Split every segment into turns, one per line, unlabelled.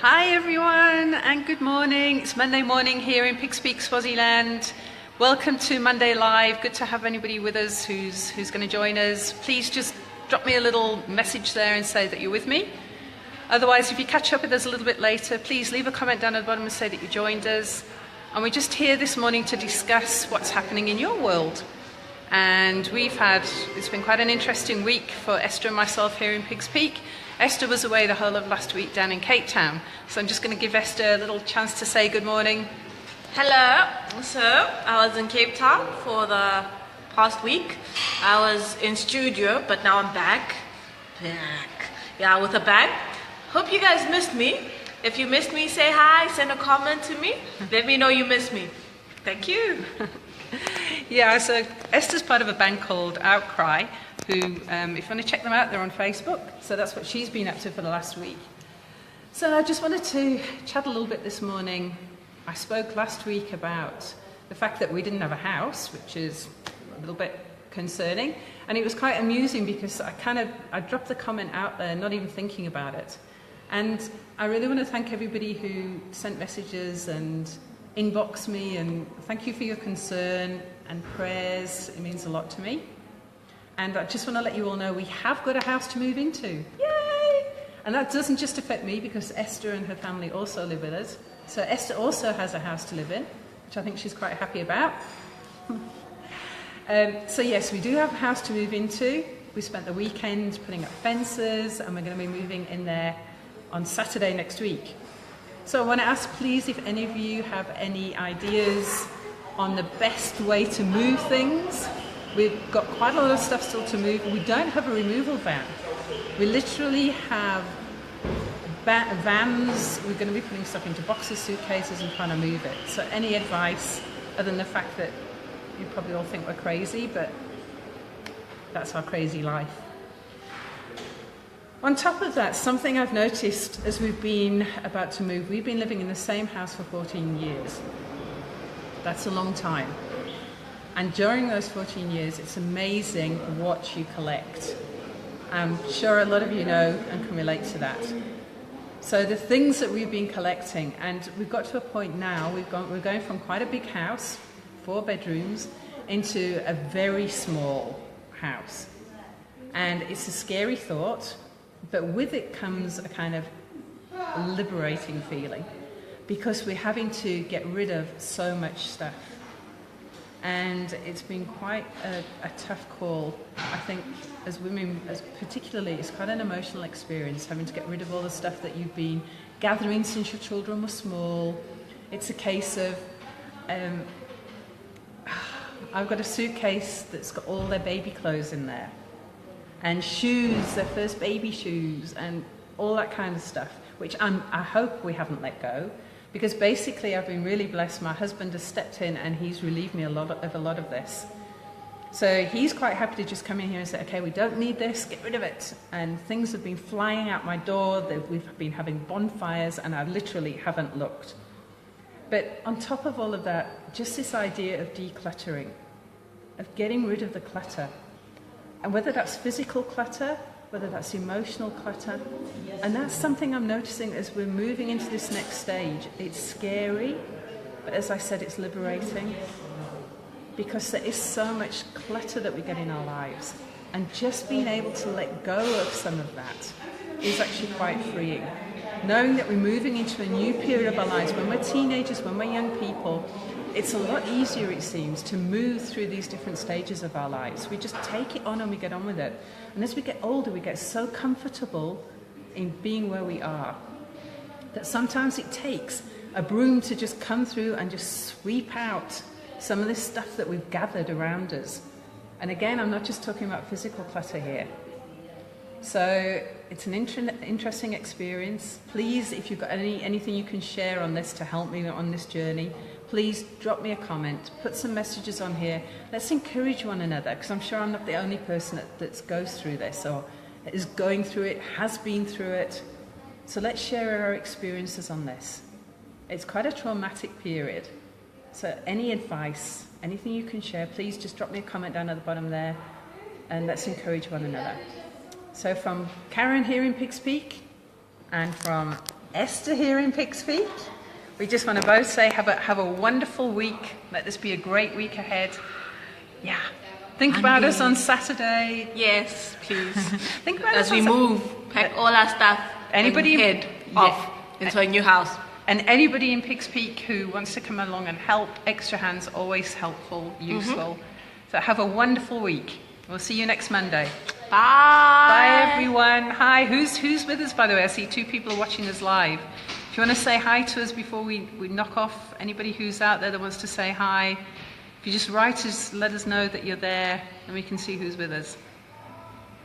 Hi everyone and good morning. It's Monday morning here in Pigs Peak, Swaziland. Welcome to Monday Live. Good to have anybody with us who's going to join us. Please just drop me a little message there and say that you're with me. Otherwise, if you catch up with us a little bit later, please leave a comment down at the bottom and say that you joined us. And we're just here this morning to discuss what's happening in your world. And it's been quite an interesting week for Esther and myself here in Pigs Peak. Esther was away the whole of last week down in Cape Town. So I'm just going to give Esther a little chance to say good morning.
Hello. So I was in Cape Town for the past week. I was in studio, but now I'm back. Yeah, with a bang. Hope you guys missed me. If you missed me, say hi, send a comment to me. Let me know you missed me. Thank you.
Yeah, so Esther's part of a band called Outcry, who, if you want to check them out, they're on Facebook. So that's what she's been up to for the last week. So I just wanted to chat a little bit this morning. I spoke last week about the fact that we didn't have a house, which is a little bit concerning. And it was quite amusing because I dropped the comment out there, not even thinking about it. And I really want to thank everybody who sent messages and inboxed me, and thank you for your concern and prayers. It means a lot to me. And I just want to let you all know we have got a house to move into. Yay! And that doesn't just affect me because Esther and her family also live with us. So Esther also has a house to live in, which I think she's quite happy about. So yes, we do have a house to move into. We spent the weekend putting up fences and we're going to be moving in there on Saturday next week. So I want to ask, please, if any of you have any ideas on the best way to move things. We've got quite a lot of stuff still to move. We don't have a removal van. We literally have vans. We're going to be putting stuff into boxes, suitcases, and trying to move it. So any advice, other than the fact that you probably all think we're crazy, but that's our crazy life. On top of that, something I've noticed as we've been about to move, we've been living in the same house for 14 years. That's a long time. And during those 14 years, it's amazing what you collect. I'm sure a lot of you know and can relate to that. So the things that we've been collecting, and we've got to a point now, we're going from quite a big house, 4 bedrooms, into a very small house. And it's a scary thought, but with it comes a kind of liberating feeling because we're having to get rid of so much stuff. And it's been quite a tough call. I think as women, particularly, it's quite an emotional experience, having to get rid of all the stuff that you've been gathering since your children were small. It's a case of, I've got a suitcase that's got all their baby clothes in there, and shoes, their first baby shoes, and all that kind of stuff, which I hope we haven't let go. Because basically I've been really blessed. My husband has stepped in and he's relieved me of a lot of this. So he's quite happy to just come in here and say, okay, we don't need this, get rid of it. And things have been flying out my door. We've been having bonfires and I literally haven't looked. But on top of all of that, just this idea of decluttering, of getting rid of the clutter. And whether that's physical clutter, whether that's emotional clutter. And that's something I'm noticing as we're moving into this next stage. It's scary, but as I said, it's liberating. Because there is so much clutter that we get in our lives. And just being able to let go of some of that is actually quite freeing. Knowing that we're moving into a new period of our lives, when we're teenagers, when we're young people, it's a lot easier, it seems, to move through these different stages of our lives. We just take it on and we get on with it. And as we get older, we get so comfortable in being where we are that sometimes it takes a broom to just come through and just sweep out some of this stuff that we've gathered around us. And again, I'm not just talking about physical clutter here. So it's an interesting experience. Please, if you've got anything you can share on this to help me on this journey, please drop me a comment, put some messages on here. Let's encourage one another, because I'm sure I'm not the only person that goes through this or is going through it, has been through it. So let's share our experiences on this. It's quite a traumatic period. So any advice, anything you can share, please just drop me a comment down at the bottom there and let's encourage one another. So from Karen here in Pigs Peak and from Esther here in Pikes Peak. We just want to both say have a wonderful week. Let this be a great week ahead. Yeah. Think about us on Saturday.
Yes, please.
Think about
as
us
we move, pack all our stuff.
Anybody
and head off into a new house.
And anybody in Pikes Peak who wants to come along and help, extra hands always helpful, useful. So have a wonderful week. We'll see you next Monday.
Bye.
Bye everyone. Hi. Who's with us, by the way? I see 2 people are watching us live. If you want to say hi to us before we knock off, anybody who's out there that wants to say hi, if you just write us, let us know that you're there and we can see who's with us.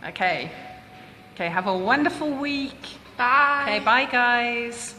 Okay. Okay, have a wonderful week.
Bye.
Okay, bye guys.